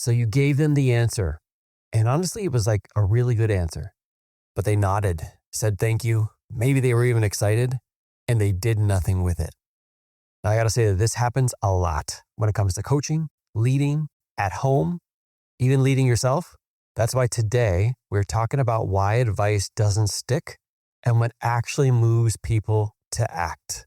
So you gave them the answer. And honestly, it was like a really good answer. But they nodded, said thank you. Maybe they were even excited, and they did nothing with it. Now, I got to say that this happens a lot when it comes to coaching, leading, at home, even leading yourself. That's why today we're talking about why advice doesn't stick and what actually moves people to act.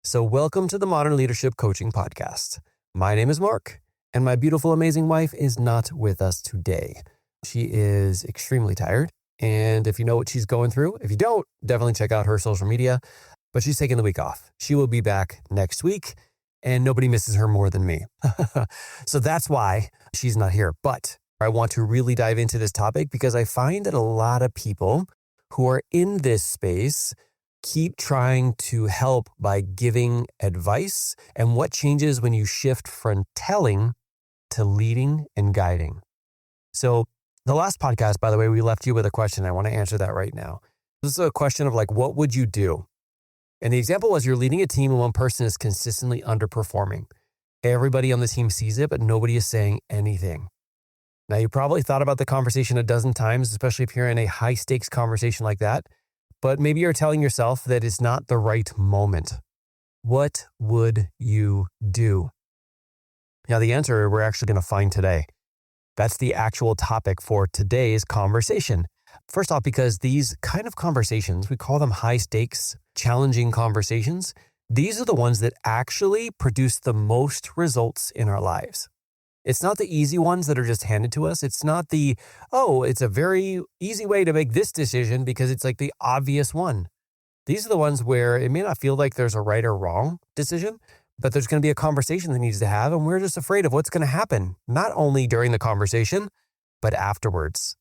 So welcome to the Modern Leadership Coaching Podcast. My name is Mark, and my beautiful, amazing wife is not with us today. She is extremely tired. And if you know what she's going through, if you don't, definitely check out her social media. But she's taking the week off. She will be back next week, and nobody misses her more than me. So that's why she's not here. But I want to really dive into this topic because I find that a lot of people who are in this space keep trying to help by giving advice. And what changes when you shift from telling to leading and guiding? So the last podcast, by the way, we left you with a question. I want to answer that right now. This is a question of like, what would you do? And the example was you're leading a team and one person is consistently underperforming. Everybody on the team sees it, but nobody is saying anything. Now, you probably thought about the conversation a dozen times, especially if you're in a high stakes conversation like that, but maybe you're telling yourself that it's not the right moment. What would you do? Now, the answer we're actually going to find today. That's the actual topic for today's conversation. First off, because these kind of conversations, we call them high stakes, challenging conversations. These are the ones that actually produce the most results in our lives. It's not the easy ones that are just handed to us. It's not it's a very easy way to make this decision because it's like the obvious one. These are the ones where it may not feel like there's a right or wrong decision, but there's going to be a conversation that needs to have, and we're just afraid of what's going to happen, not only during the conversation, but afterwards.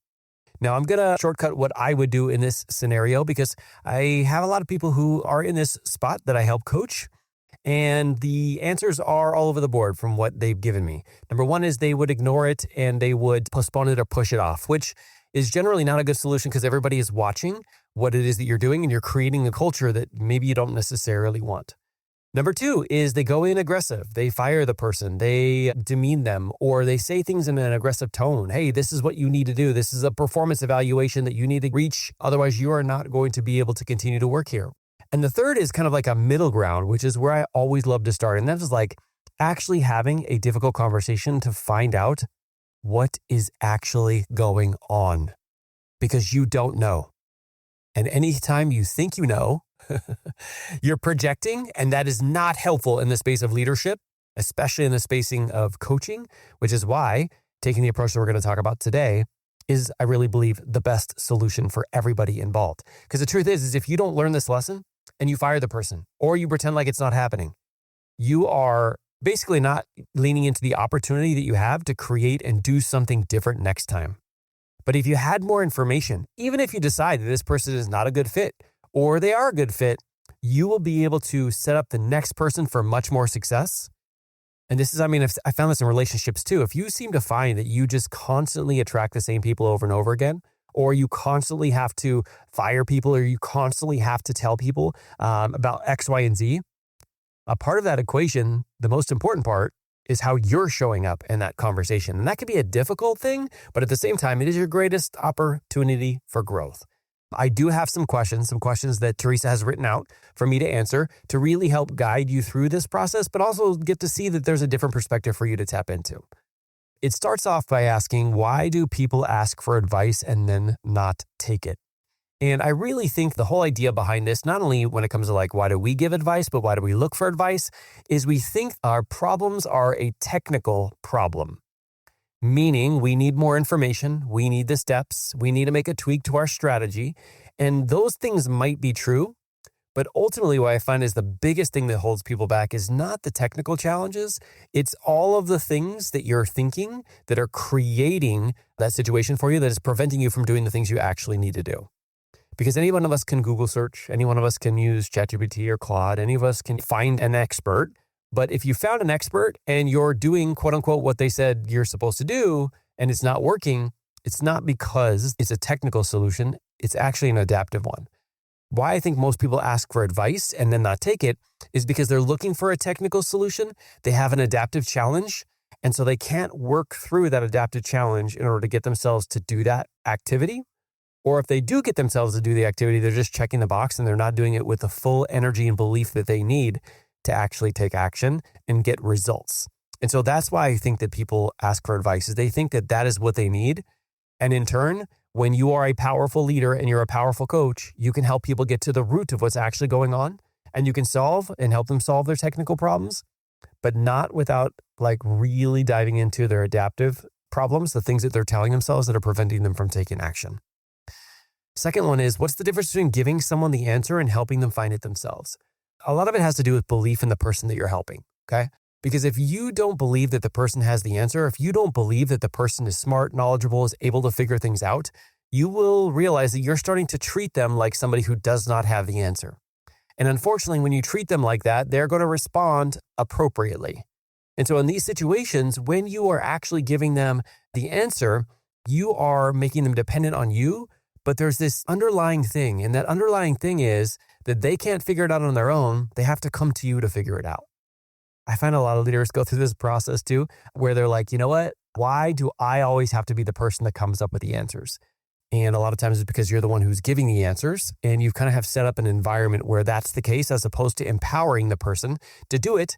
Now, I'm going to shortcut what I would do in this scenario because I have a lot of people who are in this spot that I help coach, and the answers are all over the board from what they've given me. Number one is they would ignore it and they would postpone it or push it off, which is generally not a good solution because everybody is watching what it is that you're doing and you're creating a culture that maybe you don't necessarily want. Number two is they go in aggressive. They fire the person, they demean them, or they say things in an aggressive tone. Hey, this is what you need to do. This is a performance evaluation that you need to reach. Otherwise, you are not going to be able to continue to work here. And the third is kind of like a middle ground, which is where I always love to start. And that is like actually having a difficult conversation to find out what is actually going on because you don't know. And anytime you think you know, you're projecting, and that is not helpful in the space of leadership, especially in the spacing of coaching, which is why taking the approach that we're going to talk about today is, I really believe, the best solution for everybody involved. Because the truth is if you don't learn this lesson and you fire the person or you pretend like it's not happening, you are basically not leaning into the opportunity that you have to create and do something different next time. But if you had more information, even if you decide that this person is not a good fit, or they are a good fit, you will be able to set up the next person for much more success. And this is, I found this in relationships too. If you seem to find that you just constantly attract the same people over and over again, or you constantly have to fire people, or you constantly have to tell people about X, Y, and Z, a part of that equation, the most important part, is how you're showing up in that conversation. And that can be a difficult thing, but at the same time, it is your greatest opportunity for growth. I do have some questions that Teresa has written out for me to answer to really help guide you through this process, but also get to see that there's a different perspective for you to tap into. It starts off by asking, why do people ask for advice and then not take it? And I really think the whole idea behind this, not only when it comes to like, why do we give advice, but why do we look for advice, is we think our problems are a technical problem. Meaning we need more information, we need the steps, we need to make a tweak to our strategy. And those things might be true, but ultimately what I find is the biggest thing that holds people back is not the technical challenges. It's all of the things that you're thinking that are creating that situation for you that is preventing you from doing the things you actually need to do. Because any one of us can Google search, any one of us can use ChatGPT or Claude, any of us can find an expert. But if you found an expert and you're doing quote unquote what they said you're supposed to do and it's not working, it's not because it's a technical solution, it's actually an adaptive one. Why I think most people ask for advice and then not take it is because they're looking for a technical solution. They have an adaptive challenge And so they can't work through that adaptive challenge in order to get themselves to do that activity. Or if they do get themselves to do the activity, they're just checking the box and they're not doing it with the full energy and belief that they need to actually take action and get results. And so that's why I think that people ask for advice, is they think that that is what they need. And in turn, when you are a powerful leader and you're a powerful coach, you can help people get to the root of what's actually going on, and you can solve and help them solve their technical problems, but not without like really diving into their adaptive problems, the things that they're telling themselves that are preventing them from taking action. Second one is, what's the difference between giving someone the answer and helping them find it themselves? A lot of it has to do with belief in the person that you're helping, okay? Because if you don't believe that the person has the answer, if you don't believe that the person is smart, knowledgeable, is able to figure things out, you will realize that you're starting to treat them like somebody who does not have the answer. And unfortunately, when you treat them like that, they're going to respond appropriately. And so in these situations, when you are actually giving them the answer, you are making them dependent on you. But there's this underlying thing, and that underlying thing is that they can't figure it out on their own. They have to come to you to figure it out. I find a lot of leaders go through this process too, where they're like, you know what? Why do I always have to be the person that comes up with the answers? And a lot of times it's because you're the one who's giving the answers, and you kind of have set up an environment where that's the case, as opposed to empowering the person to do it,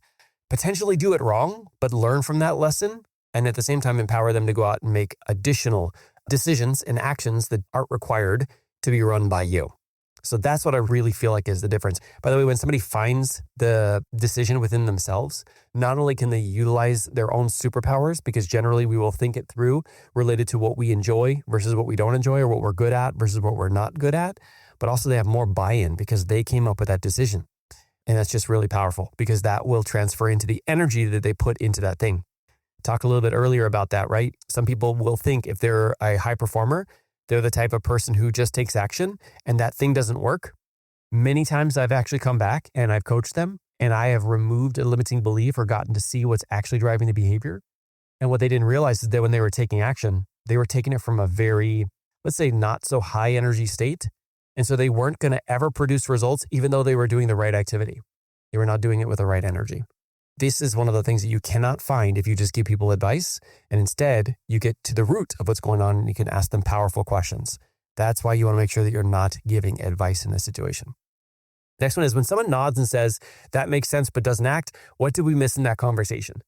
potentially do it wrong, but learn from that lesson, and at the same time empower them to go out and make additional decisions and actions that aren't required to be run by you. So that's what I really feel like is the difference. By the way, when somebody finds the decision within themselves, not only can they utilize their own superpowers, because generally we will think it through related to what we enjoy versus what we don't enjoy, or what we're good at versus what we're not good at, but also they have more buy-in because they came up with that decision. And that's just really powerful, because that will transfer into the energy that they put into that thing. Talk a little bit earlier about that, right? Some people will think if they're a high performer, they're the type of person who just takes action and that thing doesn't work. Many times I've actually come back and I've coached them and I have removed a limiting belief or gotten to see what's actually driving the behavior. And what they didn't realize is that when they were taking action, they were taking it from a very, let's say, not so high energy state. And so they weren't going to ever produce results, even though they were doing the right activity. They were not doing it with the right energy. This is one of the things that you cannot find if you just give people advice, and instead you get to the root of what's going on and you can ask them powerful questions. That's why you want to make sure that you're not giving advice in this situation. Next one is when someone nods and says, that makes sense, but doesn't act. What did we miss in that conversation?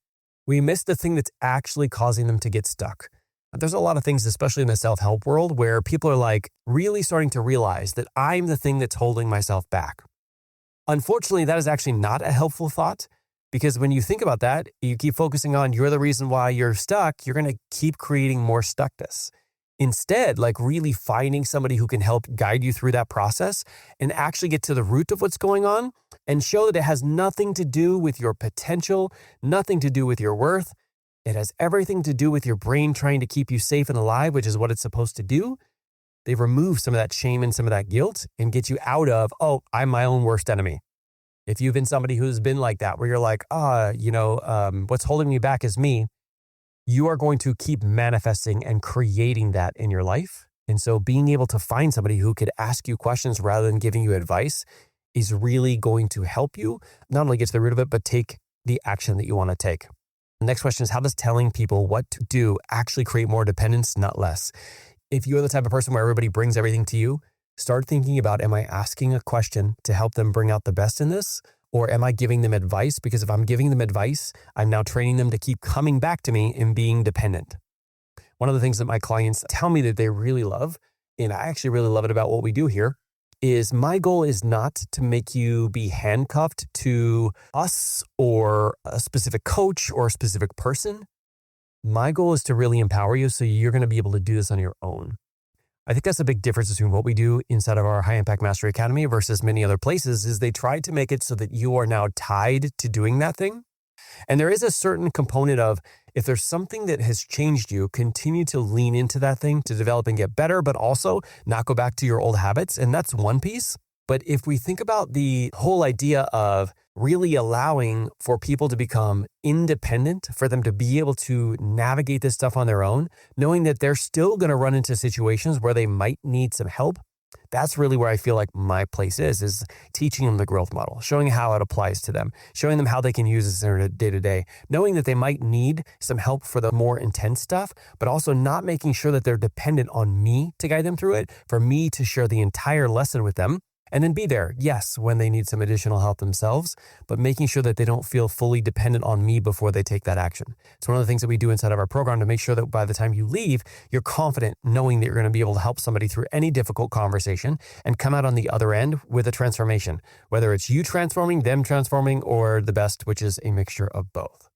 We missed the thing that's actually causing them to get stuck. There's a lot of things, especially in the self-help world, where people are like really starting to realize that I'm the thing that's holding myself back. Unfortunately, that is actually not a helpful thought. Because when you think about that, you keep focusing on you're the reason why you're stuck, you're going to keep creating more stuckness. Instead, like really finding somebody who can help guide you through that process and actually get to the root of what's going on and show that it has nothing to do with your potential, nothing to do with your worth. It has everything to do with your brain trying to keep you safe and alive, which is what it's supposed to do. They remove some of that shame and some of that guilt and get you out of, oh, I'm my own worst enemy. If you've been somebody who's been like that, where you're like, what's holding me back is me, you are going to keep manifesting and creating that in your life. And so being able to find somebody who could ask you questions rather than giving you advice is really going to help you not only get to the root of it, but take the action that you want to take. The next question is, how does telling people what to do actually create more dependence, not less? If you're the type of person where everybody brings everything to you, start thinking about, am I asking a question to help them bring out the best in this? Or am I giving them advice? Because if I'm giving them advice, I'm now training them to keep coming back to me and being dependent. One of the things that my clients tell me that they really love, and I actually really love it about what we do here, is my goal is not to make you be handcuffed to us or a specific coach or a specific person. My goal is to really empower you so you're going to be able to do this on your own. I think that's a big difference between what we do inside of our High Impact Mastery Academy versus many other places, is they try to make it so that you are now tied to doing that thing. And there is a certain component of, if there's something that has changed you, continue to lean into that thing to develop and get better, but also not go back to your old habits. And that's one piece. But if we think about the whole idea of really allowing for people to become independent, for them to be able to navigate this stuff on their own, knowing that they're still going to run into situations where they might need some help, That's really where I feel like my place is teaching them the growth model, showing how it applies to them, showing them how they can use this in their day-to-day, knowing that they might need some help for the more intense stuff, but also not making sure that they're dependent on me to guide them through it, for me to share the entire lesson with them. And then be there, yes, when they need some additional help themselves, but making sure that they don't feel fully dependent on me before they take that action. It's one of the things that we do inside of our program to make sure that by the time you leave, you're confident knowing that you're going to be able to help somebody through any difficult conversation and come out on the other end with a transformation, whether it's you transforming, them transforming, or the best, which is a mixture of both.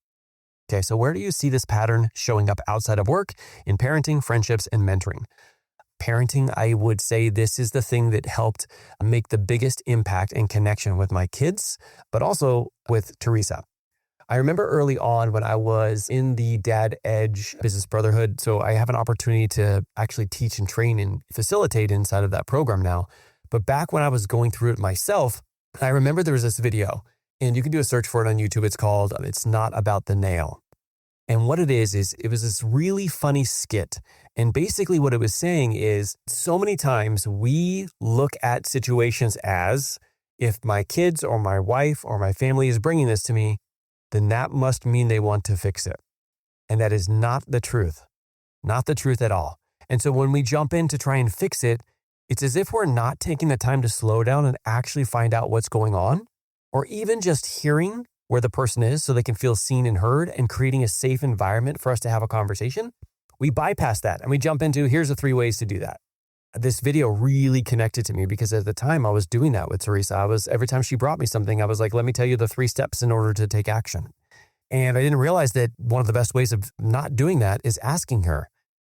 Okay, so where do you see this pattern showing up outside of work, in parenting, friendships, and mentoring? Parenting, I would say this is the thing that helped make the biggest impact and connection with my kids, but also with Teresa. I remember early on when I was in the Dad Edge Business Brotherhood, so I have an opportunity to actually teach and train and facilitate inside of that program now. But back when I was going through it myself, I remember there was this video, and you can do a search for it on YouTube. It's called It's Not About the Nail. And what it is it was this really funny skit. And basically what it was saying is so many times we look at situations as, if my kids or my wife or my family is bringing this to me, then that must mean they want to fix it. And that is not the truth, not the truth at all. And so when we jump in to try and fix it, it's as if we're not taking the time to slow down and actually find out what's going on, or even just hearing where the person is so they can feel seen and heard and creating a safe environment for us to have a conversation. We bypass that and we jump into, here's the 3 ways to do that. This video really connected to me because at the time I was doing that with Teresa. Every time she brought me something, I was like, let me tell you the 3 steps in order to take action. And I didn't realize that one of the best ways of not doing that is asking her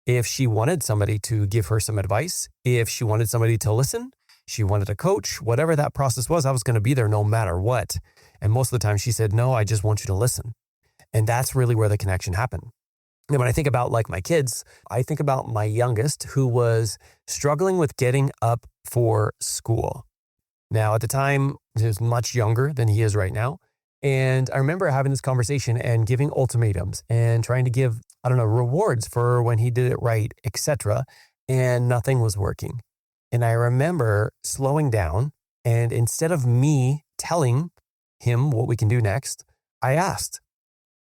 if she wanted somebody to give her some advice, if she wanted somebody to listen, she wanted a coach, whatever that process was, I was going to be there no matter what. And most of the time she said, no, I just want you to listen. And that's really where the connection happened. And when I think about like my kids, I think about my youngest who was struggling with getting up for school. Now at the time, he was much younger than he is right now. And I remember having this conversation and giving ultimatums and trying to give, rewards for when he did it right, etc. And nothing was working. And I remember slowing down, and instead of me telling him what we can do next, I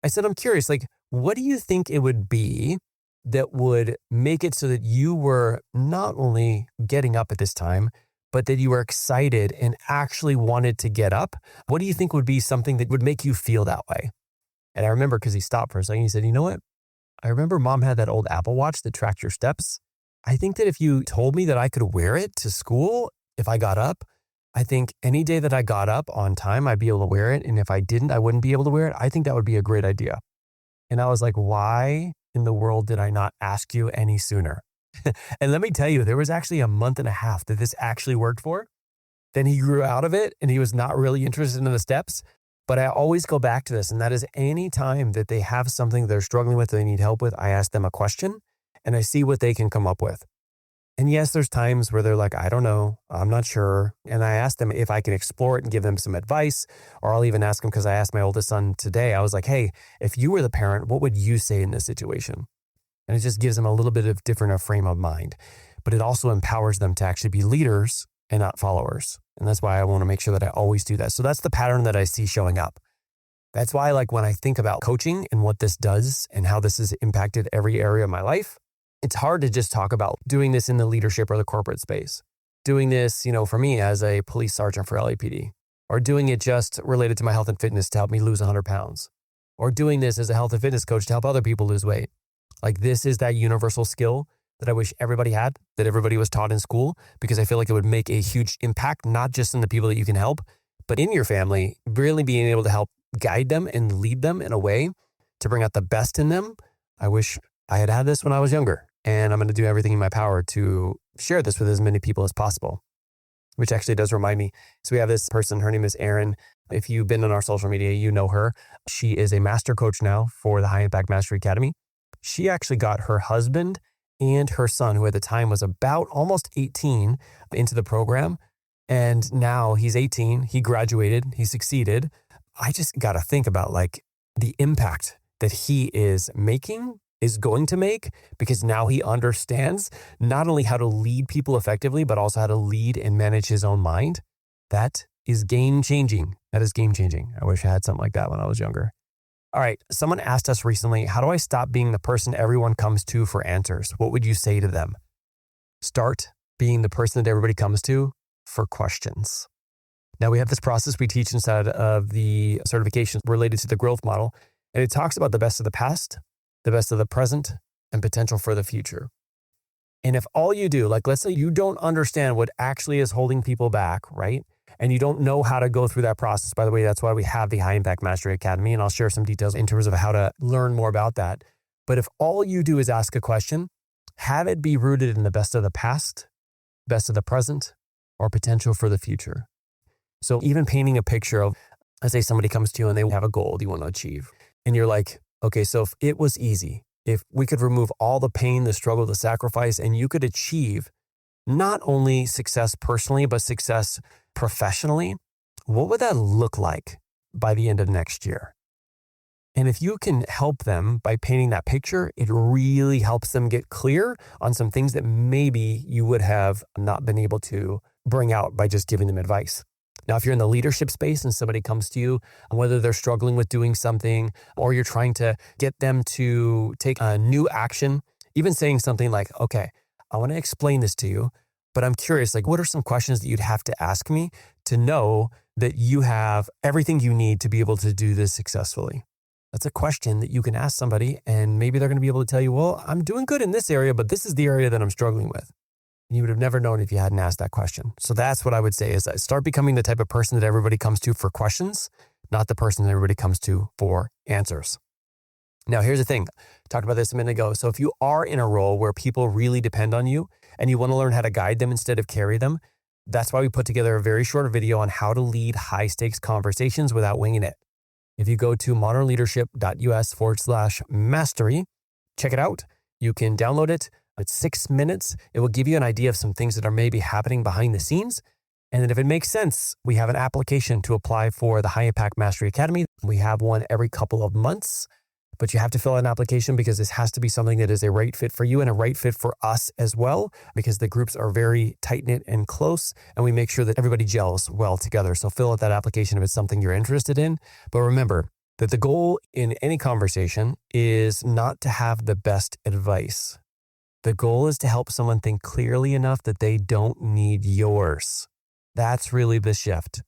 said, I'm curious, what do you think it would be that would make it so that you were not only getting up at this time, but that you were excited and actually wanted to get up? What do you think would be something that would make you feel that way? And I remember because he stopped for a second, he said, you know what? I remember Mom had that old Apple Watch that tracked your steps. I think that if you told me that I could wear it to school, if I got up, I think any day that I got up on time, I'd be able to wear it. And if I didn't, I wouldn't be able to wear it. I think that would be a great idea. And I was like, why in the world did I not ask you any sooner? And let me tell you, there was actually a month and a half that this actually worked for. Then he grew out of it and he was not really interested in the steps. But I always go back to this. And that is any time that they have something they're struggling with, they need help with, I ask them a question and I see what they can come up with. And yes, there's times where they're like, I don't know, I'm not sure. And I asked them if I can explore it and give them some advice, or I'll even ask them, because I asked my oldest son today, I was like, hey, if you were the parent, what would you say in this situation? And it just gives them a little bit of different frame of mind, but it also empowers them to actually be leaders and not followers. And that's why I want to make sure that I always do that. So that's the pattern that I see showing up. That's why, when I think about coaching and what this does and how this has impacted every area of my life, it's hard to just talk about doing this in the leadership or the corporate space. Doing this, for me as a police sergeant for LAPD, or doing it just related to my health and fitness to help me lose 100 pounds, or doing this as a health and fitness coach to help other people lose weight. This is that universal skill that I wish everybody had, that everybody was taught in school, because I feel like it would make a huge impact, not just in the people that you can help, but in your family, really being able to help guide them and lead them in a way to bring out the best in them. I wish I had had this when I was younger, and I'm going to do everything in my power to share this with as many people as possible, which actually does remind me. So we have this person, her name is Erin. If you've been on our social media, you know her. She is a master coach now for the High Impact Mastery Academy. She actually got her husband and her son, who at the time was about almost 18, into the program. And now he's 18, he graduated, he succeeded. I just got to think about the impact that he is making is going to make, because now he understands not only how to lead people effectively, but also how to lead and manage his own mind. That is game changing. That is game changing. I wish I had something like that when I was younger. All right. Someone asked us recently, how do I stop being the person everyone comes to for answers? What would you say to them? Start being the person that everybody comes to for questions. Now, we have this process we teach inside of the certification related to the growth model, and it talks about the best of the past, the best of the present, and potential for the future. And if all you do, like let's say you don't understand what actually is holding people back, right? And you don't know how to go through that process. By the way, that's why we have the High Impact Mastery Academy, and I'll share some details in terms of how to learn more about that. But if all you do is ask a question, have it be rooted in the best of the past, best of the present, or potential for the future. So even painting a picture of, let's say somebody comes to you and they have a goal you want to achieve. And you're like, okay, so if it was easy, if we could remove all the pain, the struggle, the sacrifice, and you could achieve not only success personally, but success professionally, what would that look like by the end of next year? And if you can help them by painting that picture, it really helps them get clear on some things that maybe you would have not been able to bring out by just giving them advice. Now, if you're in the leadership space and somebody comes to you, whether they're struggling with doing something or you're trying to get them to take a new action, even saying something like, okay, I want to explain this to you, but I'm curious, like, what are some questions that you'd have to ask me to know that you have everything you need to be able to do this successfully? That's a question that you can ask somebody, and maybe they're going to be able to tell you, well, I'm doing good in this area, but this is the area that I'm struggling with. You would have never known if you hadn't asked that question. So that's what I would say is start becoming the type of person that everybody comes to for questions, not the person that everybody comes to for answers. Now, here's the thing. I talked about this a minute ago. So if you are in a role where people really depend on you and you want to learn how to guide them instead of carry them, that's why we put together a very short video on how to lead high stakes conversations without winging it. If you go to modernleadership.us/mastery, check it out. You can download it. It's 6 minutes. It will give you an idea of some things that are maybe happening behind the scenes. And then if it makes sense, we have an application to apply for the High Impact Mastery Academy. We have one every couple of months, but you have to fill out an application because this has to be something that is a right fit for you and a right fit for us as well, because the groups are very tight-knit and close, and we make sure that everybody gels well together. So fill out that application if it's something you're interested in. But remember that the goal in any conversation is not to have the best advice. The goal is to help someone think clearly enough that they don't need yours. That's really the shift,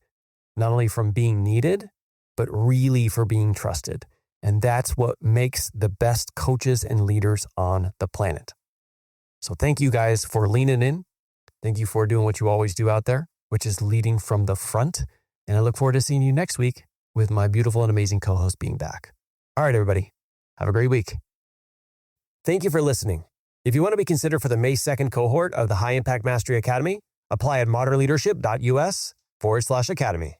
not only from being needed, but really for being trusted. And that's what makes the best coaches and leaders on the planet. So thank you guys for leaning in. Thank you for doing what you always do out there, which is leading from the front. And I look forward to seeing you next week with my beautiful and amazing co-host being back. All right, everybody. Have a great week. Thank you for listening. If you want to be considered for the May 2nd cohort of the High Impact Mastery Academy, apply at modernleadership.us/academy.